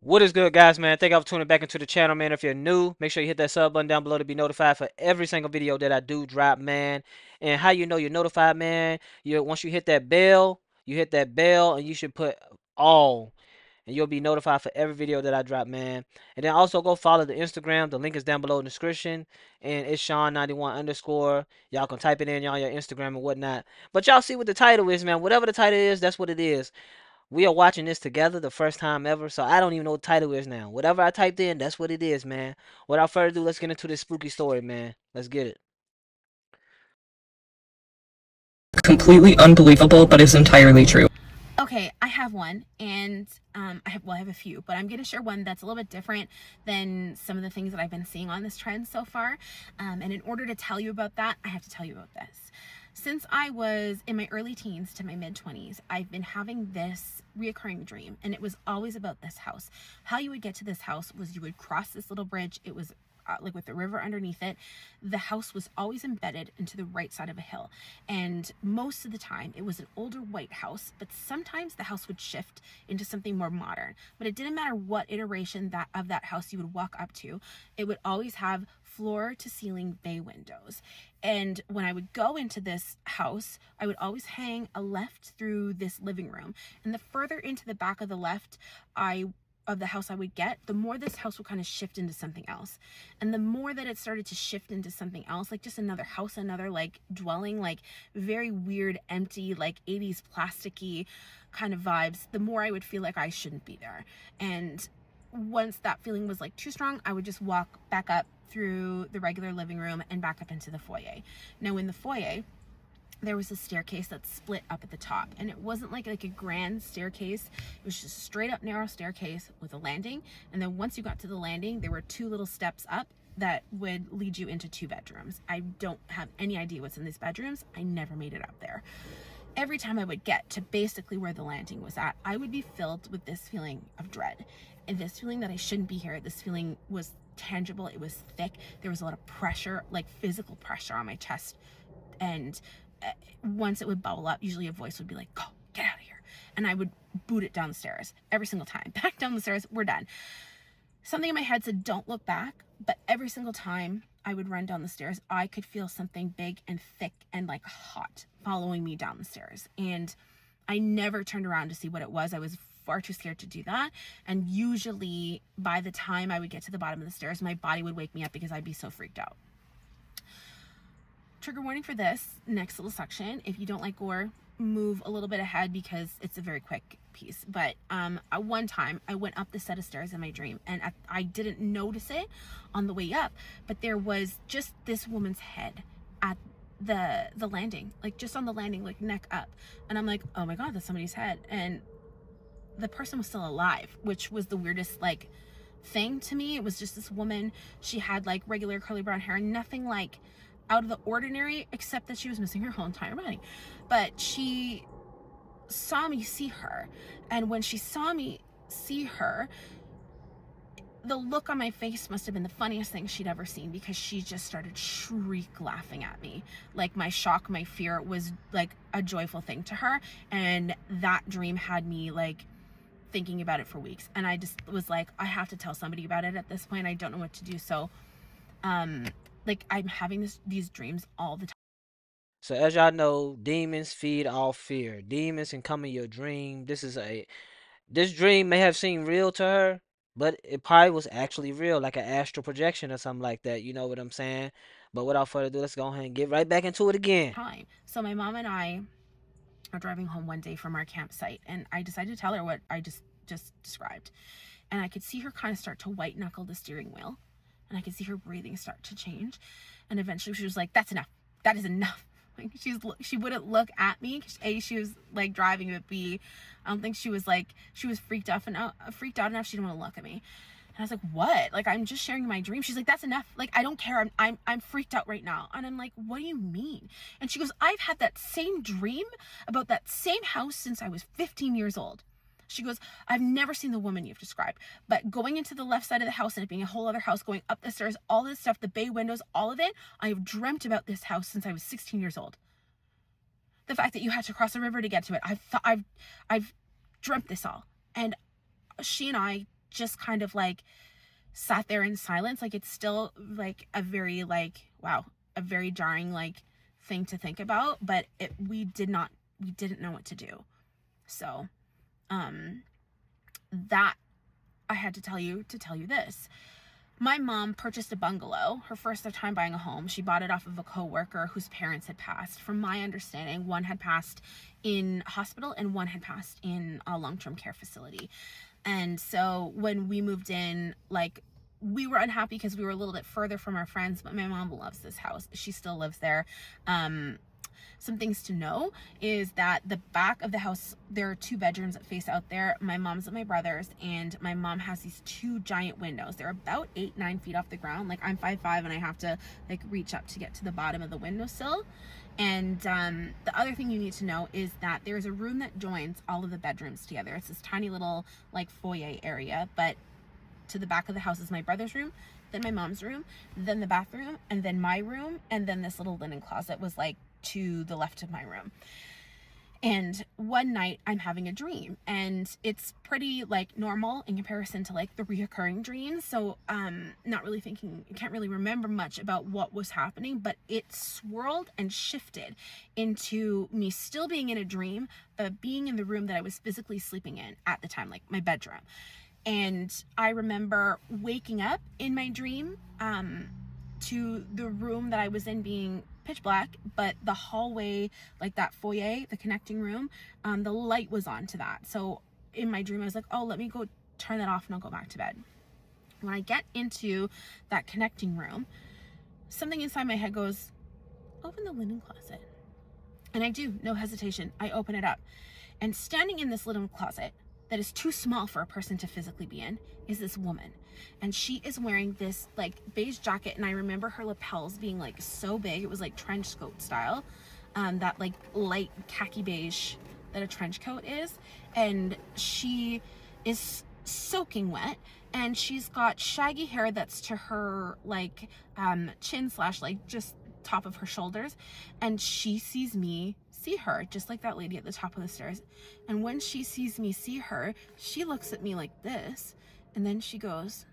What is good, guys, man? Thank you for tuning back into the channel, man. If you're new, make sure you hit that sub button down below to be notified for every single video that I do drop, man. And how you know you're notified, man? Once you hit that bell, and you should put all, and you'll be notified for every video that I drop, man. And then also go follow the Instagram. The link is down below in the description, and it's Shawn91 underscore. Y'all can type it in on your Instagram and whatnot. But y'all see what the title is, man. Whatever the title is, that's what it is. We are watching this together the first time ever, so I don't even know what the title is now. Whatever I typed in, that's what it is, man. Without further ado, let's get into this spooky story, man. Let's get it. Completely unbelievable, but is entirely true. Okay, I have one, and I have a few, but I'm gonna share one that's a little bit different than some of the things that I've been seeing on this trend so far. And in order to tell you about that, I have to tell you about this. Since I was in my early teens to my mid 20s, I've been having this reoccurring dream, and it was always about this house. How you would get to this house was you would cross this little bridge. It was like with the river underneath it. The house was always embedded into the right side of a hill, and most of the time it was an older white house, but sometimes the house would shift into something more modern. But it didn't matter what iteration of that house you would walk up to, it would always have floor to ceiling bay windows. And when I would go into this house, I would always hang a left through this living room, and the further into the back of the left of the house I would get, the more this house would kind of shift into something else. And the more that it started to shift into something else, like just another house, another like dwelling, like very weird, empty, like 80s plasticky kind of vibes, the more I would feel like I shouldn't be there. And once that feeling was like too strong, I would just walk back up through the regular living room and back up into the foyer. Now in the foyer, there was a staircase that split up at the top, and it wasn't like a grand staircase. It was just a straight up narrow staircase with a landing, and then once you got to the landing, there were two little steps up that would lead you into two bedrooms. I don't have any idea what's in these bedrooms. I never made it up there. Every time I would get to basically where the landing was at, I would be filled with this feeling of dread, and this feeling that I shouldn't be here. This feeling was tangible. It was thick. There was a lot of pressure, like physical pressure on my chest. And once it would bubble up, usually a voice would be like, go, get out of here. And I would boot it down the stairs every single time. Back down the stairs, we're done. Something in my head said, don't look back. But every single time I would run down the stairs, I could feel something big and thick and like hot following me down the stairs. And I never turned around to see what it was. I was far too scared to do that. And usually by the time I would get to the bottom of the stairs, my body would wake me up because I'd be so freaked out. Trigger warning for this next little section. If you don't like gore, move a little bit ahead because it's a very quick piece. But at one time I went up the set of stairs in my dream, and I didn't notice it on the way up, but there was just this woman's head at the landing, like just on the landing, like neck up. And I'm like, oh my god, that's somebody's head. And the person was still alive, which was the weirdest like thing to me. It was just this woman. She had like regular curly brown hair, nothing like out of the ordinary, except that she was missing her whole entire body. But she saw me see her, and when she saw me see her, the look on my face must have been the funniest thing she'd ever seen, because she just started shriek laughing at me. Like my shock, my fear was like a joyful thing to her. And that dream had me like thinking about it for weeks, and I just was like, I have to tell somebody about it at this point. I don't know what to do. So like I'm having these dreams all the time. So as y'all know, demons feed off fear. Demons can come in your dream. This dream may have seemed real to her, but it probably was actually real, like an astral projection or something like that. You know what I'm saying? But without further ado, let's go ahead and get right back into it again. So my mom and I are driving home one day from our campsite, and I decided to tell her what I just described. And I could see her kind of start to white knuckle the steering wheel, and I could see her breathing start to change. And eventually she was like, that's enough. That is enough. Like she wouldn't look at me. A, she was like driving, but B, I don't think she was like, she was freaked out enough. She didn't want to look at me. And I was like, what? Like, I'm just sharing my dream. She's like, that's enough. Like, I don't care. I'm freaked out right now. And I'm like, what do you mean? And she goes, I've had that same dream about that same house since I was 15 years old. She goes, I've never seen the woman you've described, but going into the left side of the house and it being a whole other house, going up the stairs, all this stuff, the bay windows, all of it, I have dreamt about this house since I was 16 years old. The fact that you had to cross a river to get to it, I've dreamt this all. And she and I just kind of like sat there in silence. Like, it's still like a very like, wow, a very jarring like thing to think about, but we didn't know what to do. So that I had to tell you this. My mom purchased a bungalow, her first time buying a home. She bought it off of a coworker whose parents had passed. From my understanding, one had passed in hospital and one had passed in a long-term care facility. And so when we moved in, like, we were unhappy because we were a little bit further from our friends, but my mom loves this house. She still lives there. Some things to know is that the back of the house, there are 2 bedrooms that face out there. My mom's and my brother's, and my mom has these 2 giant windows. They're about 8-9 feet off the ground. Like, I'm 5'5", and I have to like reach up to get to the bottom of the windowsill. And the other thing you need to know is that there's a room that joins all of the bedrooms together. It's this tiny little like foyer area, but to the back of the house is my brother's room, then my mom's room, then the bathroom, and then my room, and then this little linen closet was like to the left of my room. And one night I'm having a dream, and it's pretty like normal in comparison to like the reoccurring dreams. So not really thinking, can't really remember much about what was happening, but it swirled and shifted into me still being in a dream, but being in the room that I was physically sleeping in at the time, like my bedroom. And I remember waking up in my dream to the room that I was in being pitch black, but the hallway, like that foyer, the connecting room, the light was on to that. So in my dream I was like, oh, let me go turn that off and I'll go back to bed. When I get into that connecting room, something inside my head goes, open the linen closet. And I do, no hesitation. I open it up, and standing in this linen closet that is too small for a person to physically be in is this woman. And she is wearing this like beige jacket, and I remember her lapels being like so big, it was like trench coat style, that like light khaki beige that a trench coat is. And she is soaking wet, and she's got shaggy hair that's to her like chin slash like just top of her shoulders. And she sees me see her, just like that lady at the top of the stairs. And when she sees me see her, she looks at me like this, and then she goes,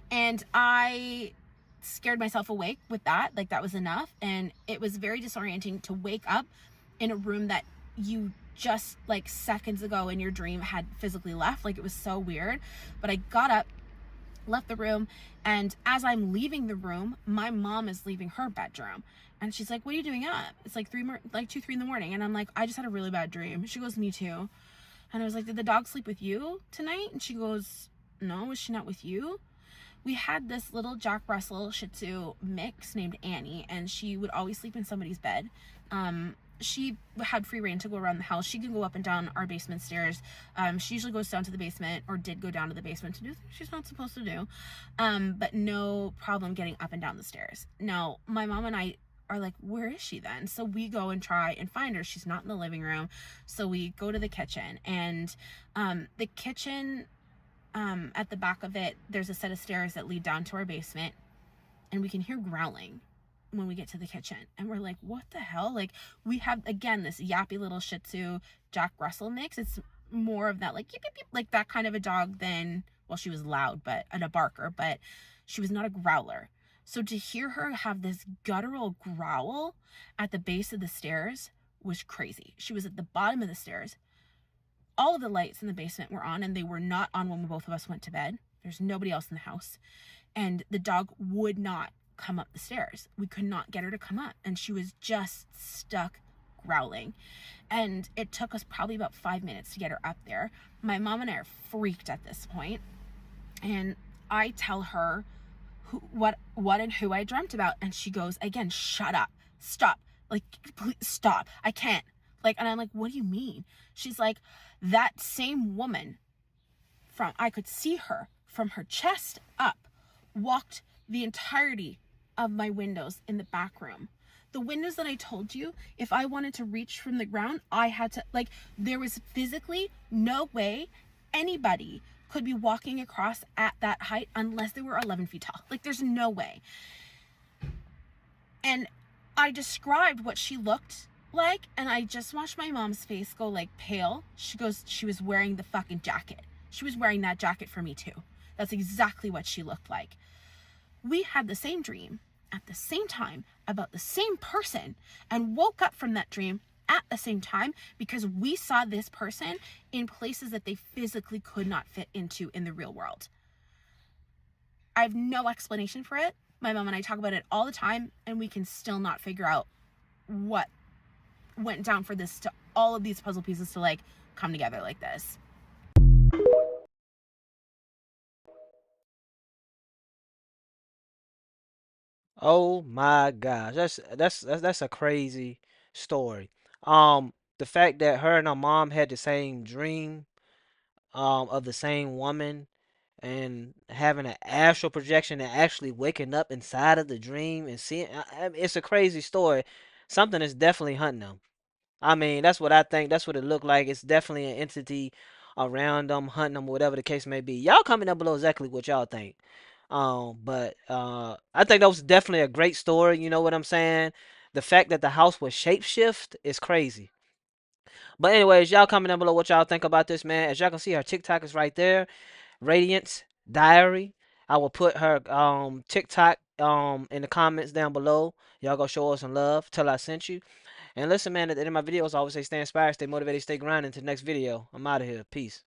and I scared myself awake with that. Like, that was enough. And it was very disorienting to wake up in a room that you just like seconds ago in your dream had physically left. Like, it was so weird. But I got up, left the room, and as I'm leaving the room, my mom is leaving her bedroom, and she's like, what are you doing up? It's like 2, 3 in the morning. And I'm like, I just had a really bad dream. She goes, me too. And I was like, did the dog sleep with you tonight? And she goes, no, was she not with you? We had this little Jack Russell Shih Tzu mix named Annie, and she would always sleep in somebody's bed. She had free reign to go around the house. She can go up and down our basement stairs. She usually goes down to the basement, or did go down to the basement to do things she's not supposed to do. But no problem getting up and down the stairs. Now, my mom and I are like, where is she then? So we go and try and find her. She's not in the living room. So we go to the kitchen, and the kitchen, at the back of it, there's a set of stairs that lead down to our basement, and we can hear growling when we get to the kitchen. And we're like, what the hell? Like, we have, again, this yappy little Shih Tzu Jack Russell mix. It's more of that like yip, yip, yip, like that kind of a dog than, well, she was loud but and a barker, but she was not a growler. So to hear her have this guttural growl at the base of the stairs was crazy. She was at the bottom of the stairs. All of the lights in the basement were on, and they were not on when both of us went to bed. There's nobody else in the house. And the dog would not come up the stairs. We could not get her to come up, and she was just stuck growling. And it took us probably about 5 minutes to get her up there. My mom and I are freaked at this point, and I tell her what and who I dreamt about, and she goes, again, shut up, stop, like, please stop, I can't, like. And I'm like, what do you mean? She's like, that same woman, from, I could see her from her chest up, walked the entirety of my windows in the back room. The windows that I told you, if I wanted to reach from the ground, I had to, like, there was physically no way anybody could be walking across at that height unless they were 11 feet tall. Like, there's no way. And I described what she looked like, and I just watched my mom's face go like pale. She goes, she was wearing the fucking jacket. She was wearing that jacket for me too. That's exactly what she looked like. We had the same dream at the same time about the same person and woke up from that dream at the same time because we saw this person in places that they physically could not fit into in the real world. I have no explanation for it. My mom and I talk about it all the time, and we can still not figure out what went down for this to all of these puzzle pieces to like come together like this. Oh my gosh, that's a crazy story. The fact that her and her mom had the same dream, of the same woman, and having an astral projection and actually waking up inside of the dream and seeing, it's a crazy story. Something is definitely hunting them. I mean, that's what I think. That's what it looked like. It's definitely an entity around them, hunting them, whatever the case may be. Y'all comment down below exactly what y'all think. But I think that was definitely a great story. You know what I'm saying? The fact that the house was shapeshift is crazy. But anyways, y'all comment down below what y'all think about this, man. As y'all can see, her TikTok is right there. Radiance Diary. I will put her TikTok in the comments down below. Y'all go show her some love. Tell her I sent you. And listen, man, at the end of my videos, I always say stay inspired, stay motivated, stay grinding. Until the next video, I'm out of here. Peace.